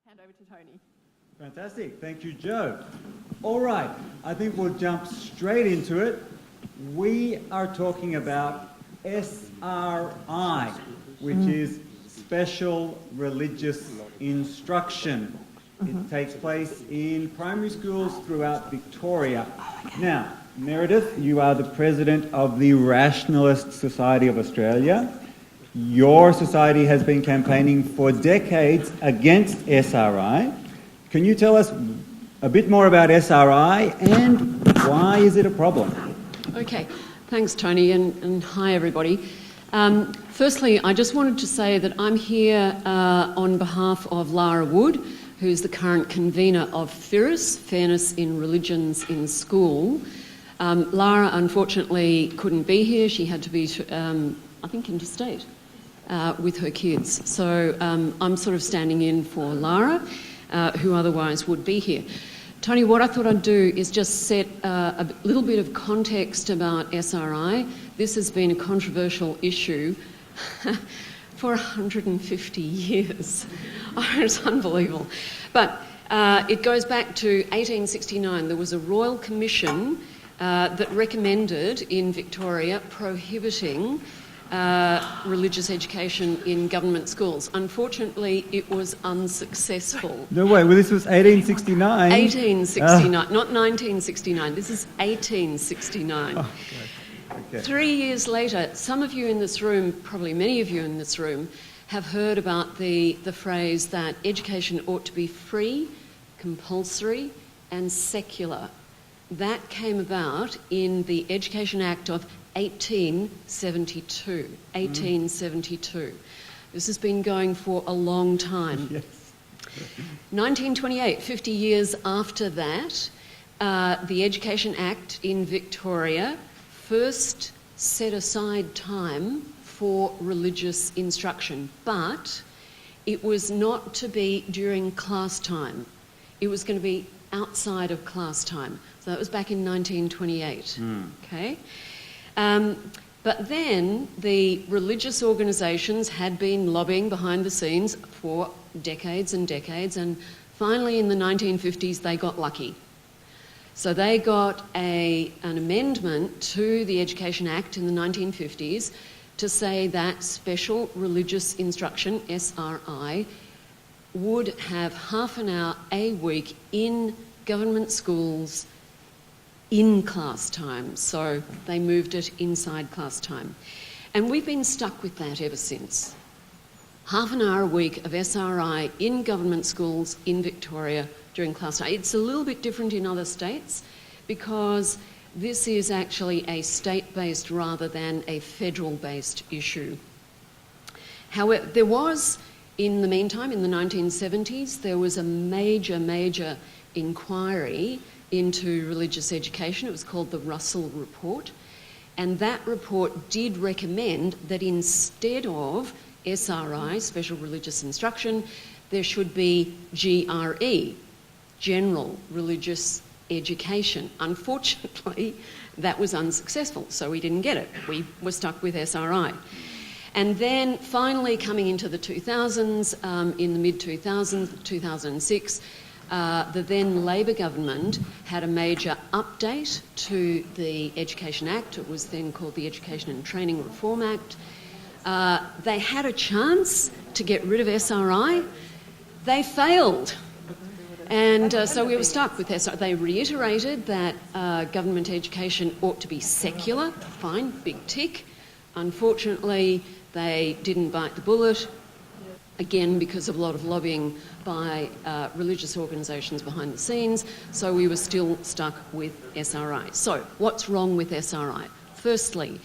hand over to Tony. Fantastic. Thank you, Joe. All right. I think we'll jump straight into it. We are talking about SRI, which is Special Religious Instruction. It takes place in primary schools throughout Victoria. Now, Meredith, you are the president of the Rationalist Society of Australia. Your society has been campaigning for decades against SRI. Can you tell us a bit more about SRI and why is it a problem? Okay, thanks Tony, and hi everybody. Firstly, I just wanted to say that I'm here on behalf of Lara Wood, who's the current convener of FIRIS, Fairness in Religions in School. Lara unfortunately couldn't be here. She had to be, I think, interstate with her kids. So I'm sort of standing in for Lara, who otherwise would be here. Tony, what I thought I'd do is just set a little bit of context about SRI. This has been a controversial issue for 150 years. It's unbelievable. But it goes back to 1869. There was a royal commission that recommended in Victoria prohibiting religious education in government schools. Unfortunately, it was unsuccessful. No way. Well, this was 1869. 1869, not 1969. This is 1869. Oh, okay. 3 years later, some of you in this room, probably many of you in this room, have heard about the phrase that education ought to be free, compulsory and secular. That came about in the Education Act of 1872. 1872. This has been going for a long time. Yes. 1928, 50 years after that, the Education Act in Victoria first set aside time for religious instruction, but it was not to be during class time. It was going to be outside of class time. So that was back in 1928. Okay. But then the religious organisations had been lobbying behind the scenes for decades and decades, and finally in the 1950s they got lucky. So they got an amendment to the Education Act in the 1950s to say that special religious instruction, SRI, would have half an hour a week in government schools in class time. So they moved it inside class time. And we've been stuck with that ever since. Half an hour a week of SRI in government schools in Victoria during class time. It's a little bit different in other states because this is actually a state-based rather than a federal-based issue. However, there was, in the meantime, in the 1970s, there was a major inquiry into religious education. It was called the Russell Report, and that report did recommend that instead of SRI, Special Religious Instruction, there should be GRE, General Religious Education. Unfortunately, that was unsuccessful, so we didn't get it. We were stuck with SRI. And then finally coming into the 2000s, in the mid-2000s, 2006, the then Labor government had a major update to the Education Act. It was then called the Education and Training Reform Act. They had a chance to get rid of SRI. They failed. And so we were stuck with SRI. They reiterated that government education ought to be secular. Fine, big tick. Unfortunately, they didn't bite the bullet. Again, because of a lot of lobbying by religious organisations behind the scenes, so we were still stuck with SRI. So, what's wrong with SRI? Firstly,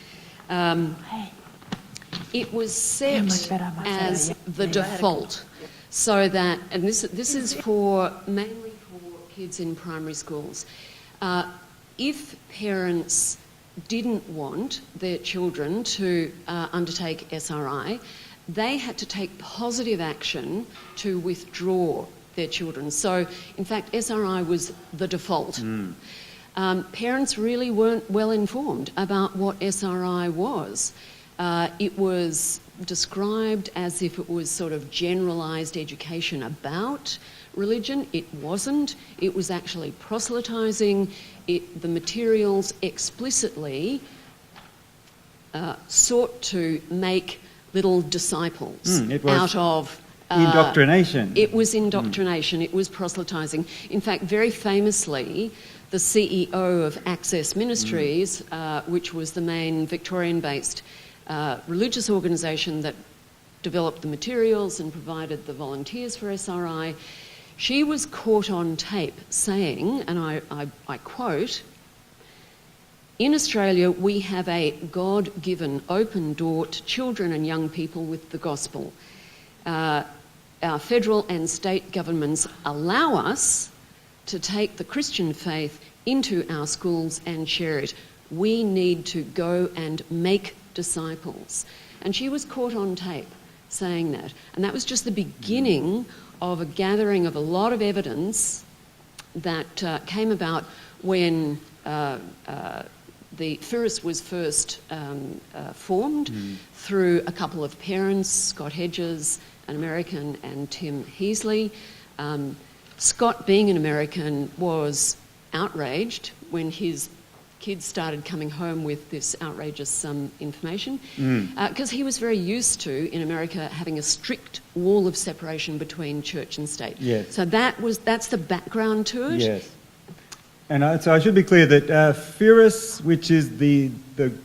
it was set as the default, so that, and this is mainly for kids in primary schools. If parents didn't want their children to undertake SRI, they had to take positive action to withdraw their children. So, in fact, SRI was the default. Parents really weren't well informed about what SRI was. It was described as if it was sort of generalised education about religion. It wasn't. It was actually proselytising. The materials explicitly sought to make little disciples out of... indoctrination. It was indoctrination. It was proselytising. In fact, very famously, the CEO of Access Ministries, which was the main Victorian-based religious organisation that developed the materials and provided the volunteers for SRI, she was caught on tape saying, and I quote, "In Australia, we have a God-given open door to children and young people with the gospel. Our federal and state governments allow us to take the Christian faith into our schools and share it. We need to go and make disciples." And she was caught on tape saying that. And that was just the beginning of a gathering of a lot of evidence that came about when the FIRIS was first formed through a couple of parents, Scott Hedges, an American, and Tim Heasley. Scott, being an American, was outraged when his kids started coming home with this outrageous information, because he was very used to, in America, having a strict wall of separation between church and state. Yes. So that's the background to it. Yes. And so I should be clear that FIRIS, which is the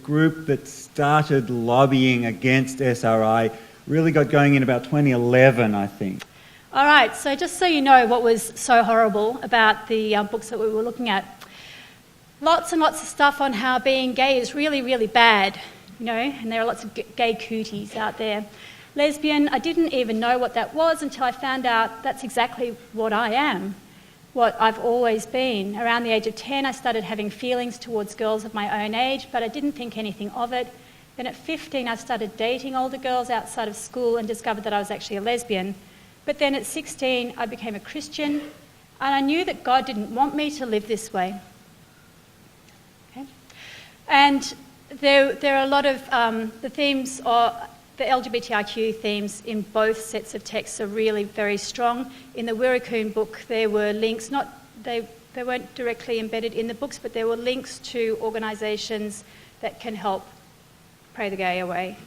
group that started lobbying against SRI, really got going in about 2011, I think. All right, so just so you know what was so horrible about the books that we were looking at, lots and lots of stuff on how being gay is really, really bad, you know, and there are lots of gay cooties out there. Lesbian, I didn't even know what that was until I found out that's exactly what I am, what I've always been. Around the age of 10, I started having feelings towards girls of my own age, but I didn't think anything of it. Then at 15, I started dating older girls outside of school and discovered that I was actually a lesbian. But then at 16, I became a Christian, and I knew that God didn't want me to live this way. Okay? And there are a lot of the themes, or the LGBTIQ themes in both sets of texts are really very strong. In the Wirracoon book, there were links, they weren't directly embedded in the books, but there were links to organisations that can help pray the gay away.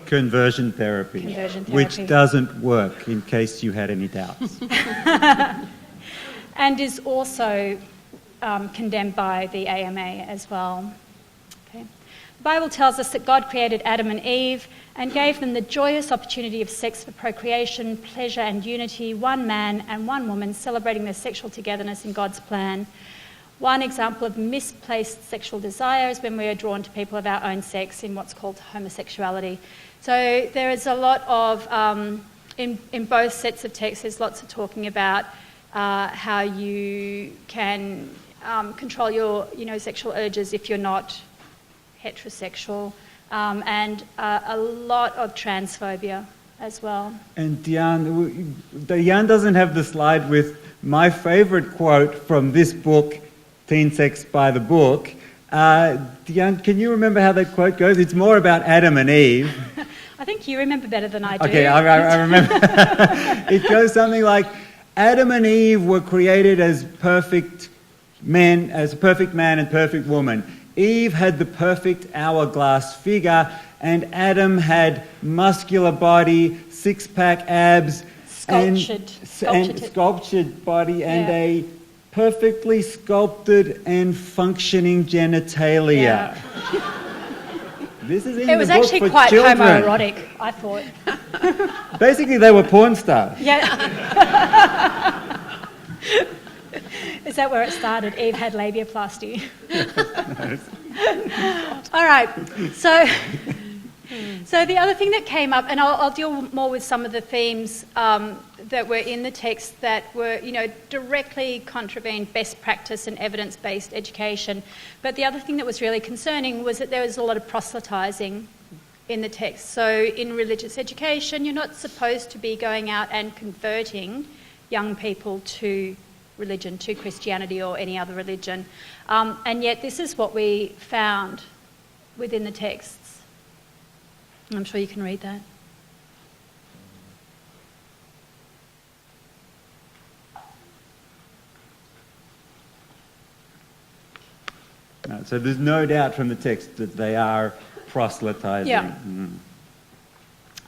Conversion therapy, which doesn't work, in case you had any doubts. And is also condemned by the AMA as well. Okay. The Bible tells us that God created Adam and Eve and gave them the joyous opportunity of sex for procreation, pleasure and unity, one man and one woman celebrating their sexual togetherness in God's plan. One example of misplaced sexual desire is when we are drawn to people of our own sex in what's called homosexuality. So there is a lot of, in both sets of texts, there's lots of talking about how you can control your sexual urges if you're not heterosexual, and a lot of transphobia as well. And Diane doesn't have the slide with my favourite quote from this book, Teen Sex by the Book. Diane, can you remember how that quote goes? It's more about Adam and Eve. I think you remember better than I do. Okay, I remember. It goes something like, Adam and Eve were created as perfect men, as a perfect man and perfect woman. Eve had the perfect hourglass figure, and Adam had muscular body, six-pack abs, sculptured body, and a perfectly sculpted and functioning genitalia. Yeah. This is in it was the book actually for quite children. homoerotic, I thought. Basically, they were porn stars. Yeah. Is that where it started? Eve had labiaplasty. All right. So the other thing that came up, and I'll deal more with some of the themes that were in the text that were, directly contravened best practice and evidence-based education. But the other thing that was really concerning was that there was a lot of proselytising in the text. So in religious education, you're not supposed to be going out and converting young people to religion, to Christianity or any other religion. And yet this is what we found within the texts. I'm sure you can read that. So there's no doubt from the text that they are proselytizing. Yeah.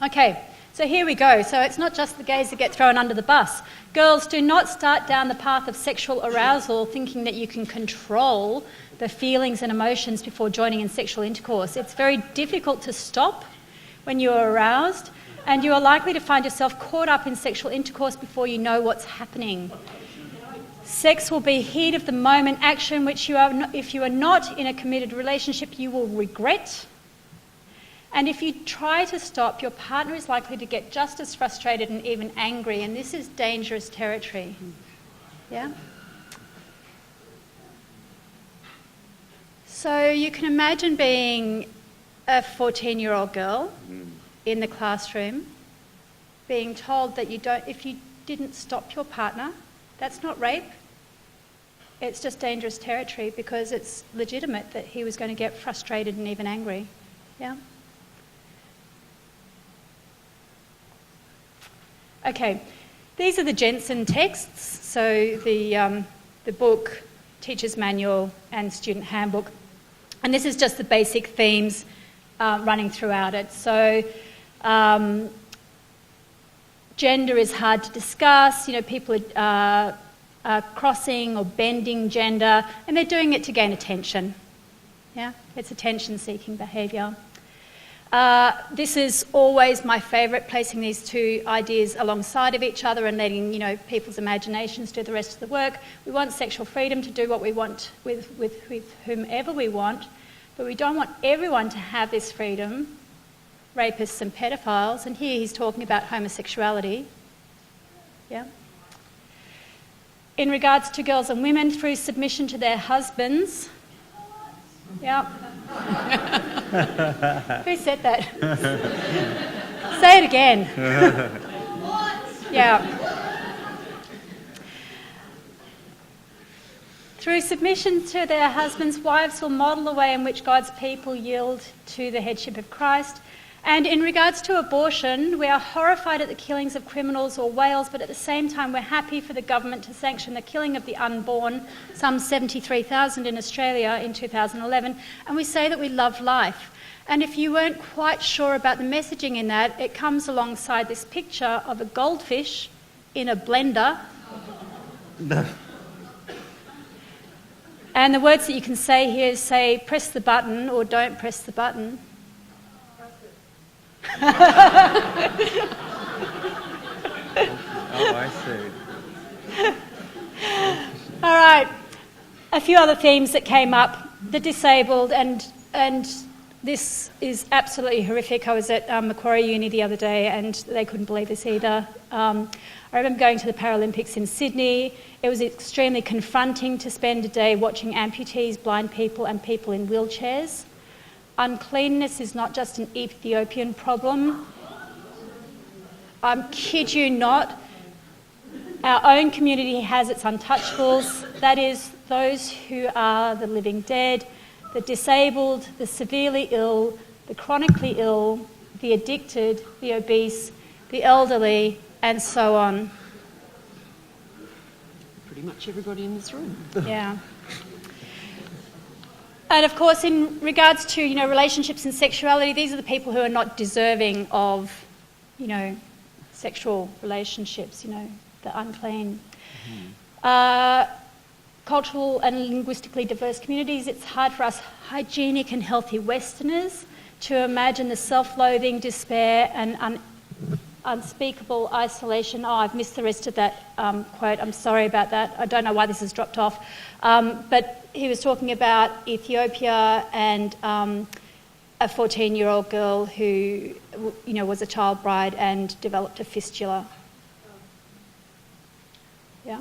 Okay, so here we go. So it's not just the gays that get thrown under the bus. Girls, do not start down the path of sexual arousal thinking that you can control the feelings and emotions before joining in sexual intercourse. It's very difficult to stop when you're aroused, and you are likely to find yourself caught up in sexual intercourse before you know what's happening. Sex will be heat of the moment action, which if you are not in a committed relationship, you will regret. And if you try to stop, your partner is likely to get just as frustrated and even angry, and this is dangerous territory. Yeah? So you can imagine being a 14-year-old girl in the classroom, being told that if you didn't stop your partner, that's not rape. It's just dangerous territory because it's legitimate that he was going to get frustrated and even angry. Yeah? Okay, these are the Jensen texts, so the book, Teacher's Manual and Student Handbook. And this is just the basic themes running throughout it. So gender is hard to discuss, people are crossing or bending gender, and they're doing it to gain attention. Yeah, it's attention-seeking behaviour. This is always my favourite, placing these two ideas alongside of each other and letting people's imaginations do the rest of the work. We want sexual freedom to do what we want with whomever we want, but we don't want everyone to have this freedom, rapists and pedophiles, and here he's talking about homosexuality. Yeah. In regards to girls and women, through submission to their husbands. Yeah. Who said that? Say it again. Yeah. Through submission to their husbands, wives will model the way in which God's people yield to the headship of Christ. And in regards to abortion, we are horrified at the killings of criminals or whales, but at the same time we're happy for the government to sanction the killing of the unborn, some 73,000 in Australia in 2011, and we say that we love life. And if you weren't quite sure about the messaging in that, it comes alongside this picture of a goldfish in a blender. And the words that you can say here say, press the button or don't press the button. Oh, I see. All right. A few other themes that came up. The disabled, and this is absolutely horrific. I was at Macquarie Uni the other day and they couldn't believe this either. I remember going to the Paralympics in Sydney. It was extremely confronting to spend a day watching amputees, blind people and people in wheelchairs. Uncleanness is not just an Ethiopian problem. I kid you not. Our own community has its untouchables. That is, those who are the living dead, the disabled, the severely ill, the chronically ill, the addicted, the obese, the elderly, and so on. Pretty much everybody in this room. Yeah. And of course, in regards to relationships and sexuality, these are the people who are not deserving of sexual relationships. The unclean. Cultural and linguistically diverse communities. It's hard for us hygienic and healthy Westerners to imagine the self-loathing, despair, and unspeakable isolation. Oh, I've missed the rest of that quote. I'm sorry about that. I don't know why this has dropped off. But he was talking about Ethiopia and a 14-year-old girl who, was a child bride and developed a fistula. Yeah.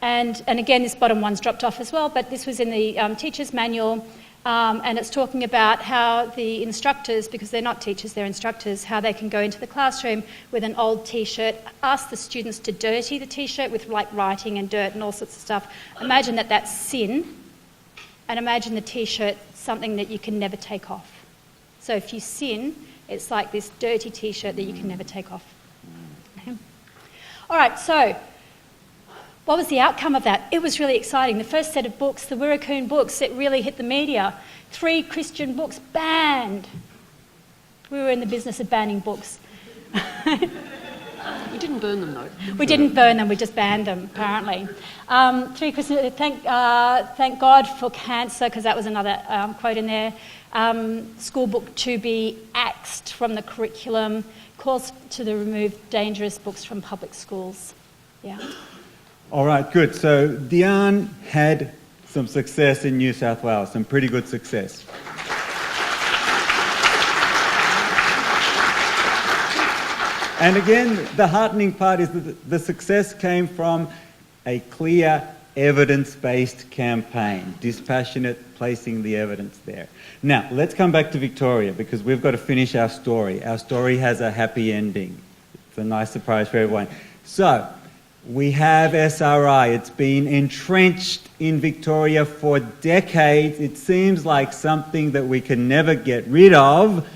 And again, this bottom one's dropped off as well, but this was in the teacher's manual. And it's talking about how the instructors, because they're not teachers, they're instructors, how they can go into the classroom with an old T-shirt, ask the students to dirty the T-shirt with writing and dirt and all sorts of stuff. Imagine that that's sin, and imagine the T-shirt something that you can never take off. So if you sin, it's like this dirty T-shirt that you can never take off. Okay. All right, so what was the outcome of that? It was really exciting. The first set of books, the Wirracoon books, it really hit the media. 3 Christian books banned. We were in the business of banning books. We didn't burn them, though. We didn't burn them, we just banned them, apparently. 3 Christian, thank God for cancer, because that was another quote in there. School book to be axed from the curriculum, calls to the remove dangerous books from public schools. Yeah. All right, good. So Diane had some success in New South Wales, some pretty good success. And again, the heartening part is that the success came from a clear, evidence-based campaign, dispassionate, placing the evidence there. Now, let's come back to Victoria, because we've got to finish our story. Our story has a happy ending. It's a nice surprise for everyone. So, we have SRI. It's been entrenched in Victoria for decades. It seems like something that we can never get rid of.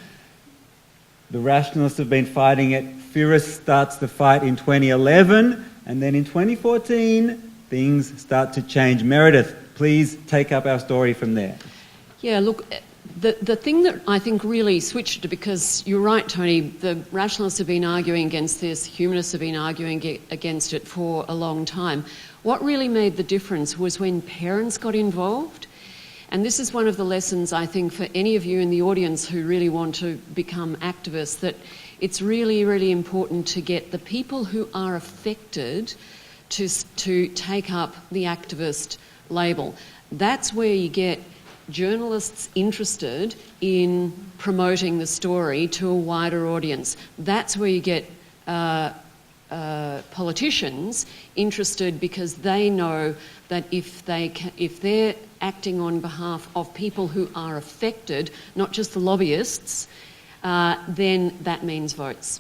The rationalists have been fighting it. Fearist starts the fight in 2011, and then in 2014, things start to change. Meredith, please take up our story from there. Yeah, look, the thing that I think really switched it, because you're right, Tony, the rationalists have been arguing against this, humanists have been arguing against it for a long time. What really made the difference was when parents got involved. And this is one of the lessons, I think, for any of you in the audience who really want to become activists, that it's really, really important to get the people who are affected to take up the activist label. That's where you get journalists interested in promoting the story to a wider audience. That's where you get politicians interested, because they know that if they're acting on behalf of people who are affected, not just the lobbyists, then that means votes.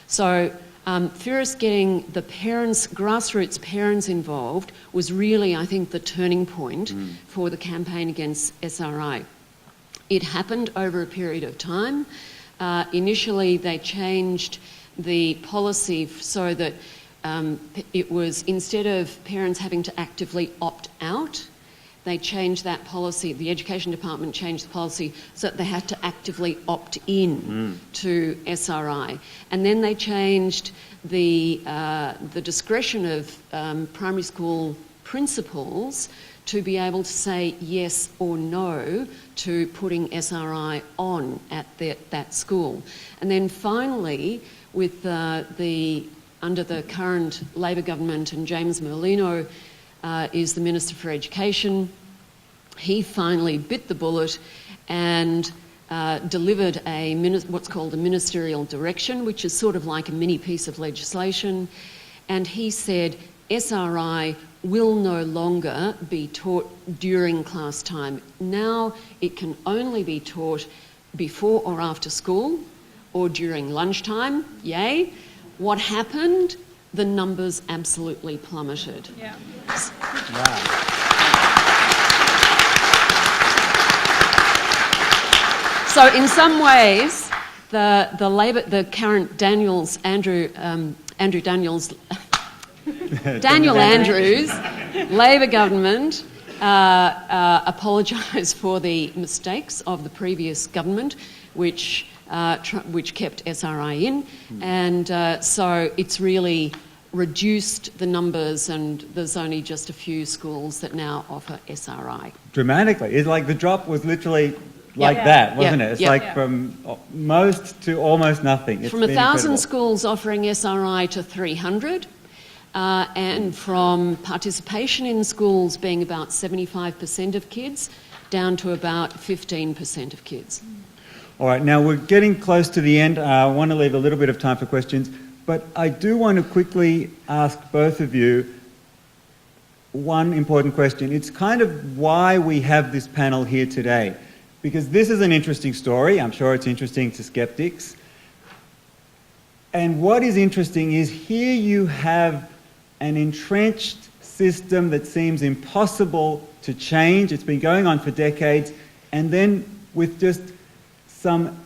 So Fearist getting the parents, grassroots parents involved was really, I think, the turning point for the campaign against SRI. It happened over a period of time. Initially, they changed the policy so that it was, instead of parents having to actively opt out, they changed that policy. The Education Department changed the policy so that they had to actively opt in to SRI. And then they changed the discretion of primary school principals to be able to say yes or no to putting SRI on at that school. And then finally, with under the current Labor government, and James Merlino is the Minister for Education, he finally bit the bullet and delivered what's called a ministerial direction, which is sort of like a mini piece of legislation. And he said SRI will no longer be taught during class time. Now it can only be taught before or after school or during lunchtime. Yay. What happened? The numbers absolutely plummeted. Yeah. Wow. So in some ways, the current Daniel Andrews Labor government apologised for the mistakes of the previous government, which kept SRI in, and so it's really reduced the numbers, and there's only just a few schools that now offer SRI. Dramatically. It's like the drop was literally like that, wasn't it? It's like from most to almost nothing. It's from 1,000 schools offering SRI to 300, and from participation in schools being about 75% of kids down to about 15% of kids. All right, now we're getting close to the end. I want to leave a little bit of time for questions, but I do want to quickly ask both of you one important question. It's kind of why we have this panel here today, because this is an interesting story. I'm sure it's interesting to skeptics. And what is interesting is here you have an entrenched system that seems impossible to change. It's been going on for decades, and then with just some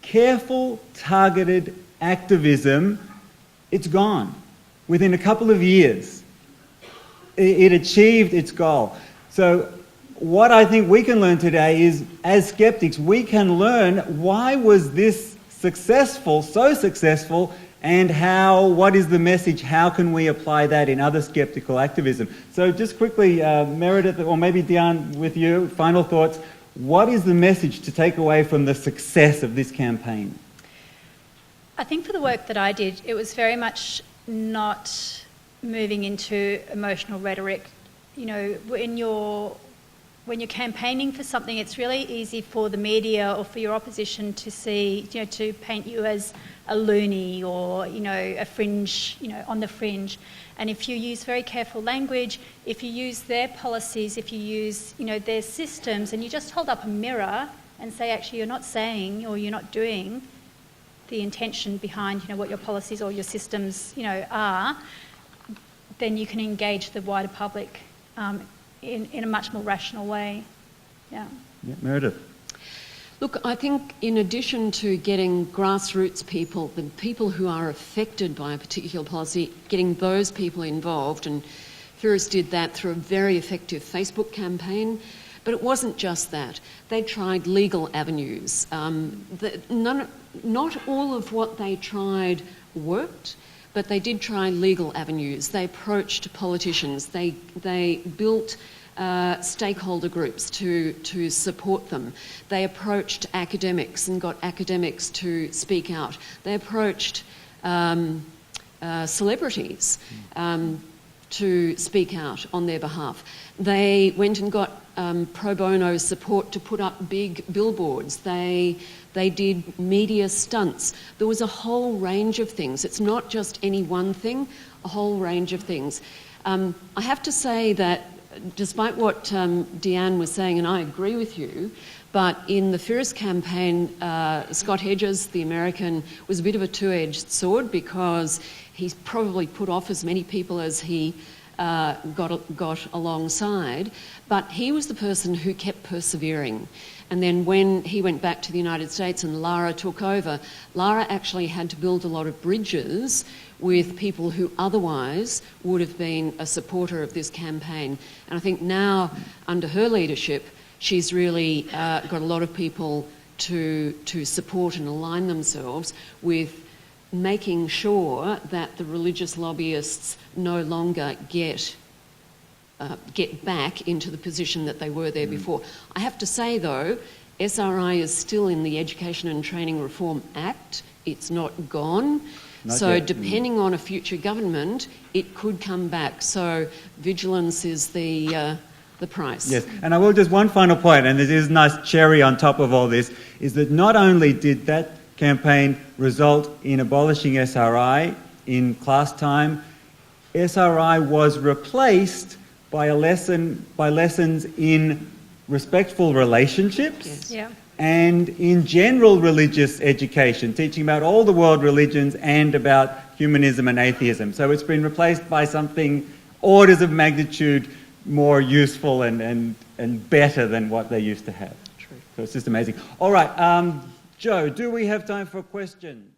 careful, targeted activism, it's gone. Within a couple of years, it achieved its goal. So what I think we can learn today is, as skeptics, we can learn why was this successful, so successful, and what is the message? How can we apply that in other skeptical activism? So just quickly, Meredith, or maybe Diane with you, final thoughts. What is the message to take away from the success of this campaign? I think for the work that I did, it was very much not moving into emotional rhetoric. You know, when you're campaigning for something, it's really easy for the media or for your opposition to see, you know, to paint you as a loony or, you know, a fringe, you know, on the fringe. And if you use very careful language, if you use their policies, if you use, you know, their systems, and you just hold up a mirror and say, actually, you're not saying or you're not doing the intention behind, you know, what your policies or your systems, you know, are, then you can engage the wider public in a much more rational way. Yeah. Meredith. Look, I think in addition to getting grassroots people, the people who are affected by a particular policy, getting those people involved, and Firas did that through a very effective Facebook campaign, but it wasn't just that. They tried legal avenues. Not all of what they tried worked, but they did try legal avenues. They approached politicians. They built stakeholder groups to support them. They approached academics and got academics to speak out. They approached celebrities to speak out on their behalf. They went and got pro bono support to put up big billboards. They did media stunts. There was a whole range of things. It's not just any one thing, a whole range of things. I have to say that despite what Deanne was saying, and I agree with you, but in the Firas campaign, Scott Hedges, the American, was a bit of a two-edged sword because he probably put off as many people as he got alongside, but he was the person who kept persevering. And then when he went back to the United States and Lara took over, Lara actually had to build a lot of bridges with people who otherwise would have been a supporter of this campaign. And I think now, under her leadership, she's really got a lot of people to support and align themselves with making sure that the religious lobbyists no longer get back into the position that they were there before. I have to say, though, SRI is still in the Education and Training Reform Act. It's not gone. Depending on a future government, it could come back. So vigilance is the price. Yes, and I will just one final point, and this is a nice cherry on top of all this, is that not only did that campaign result in abolishing SRI in class time, SRI was replaced by lessons in respectful relationships. Yes. Yeah. And in general religious education, teaching about all the world religions and about humanism and atheism. So it's been replaced by something orders of magnitude more useful and better than what they used to have. True. So it's just amazing. All right, Joe, do we have time for questions?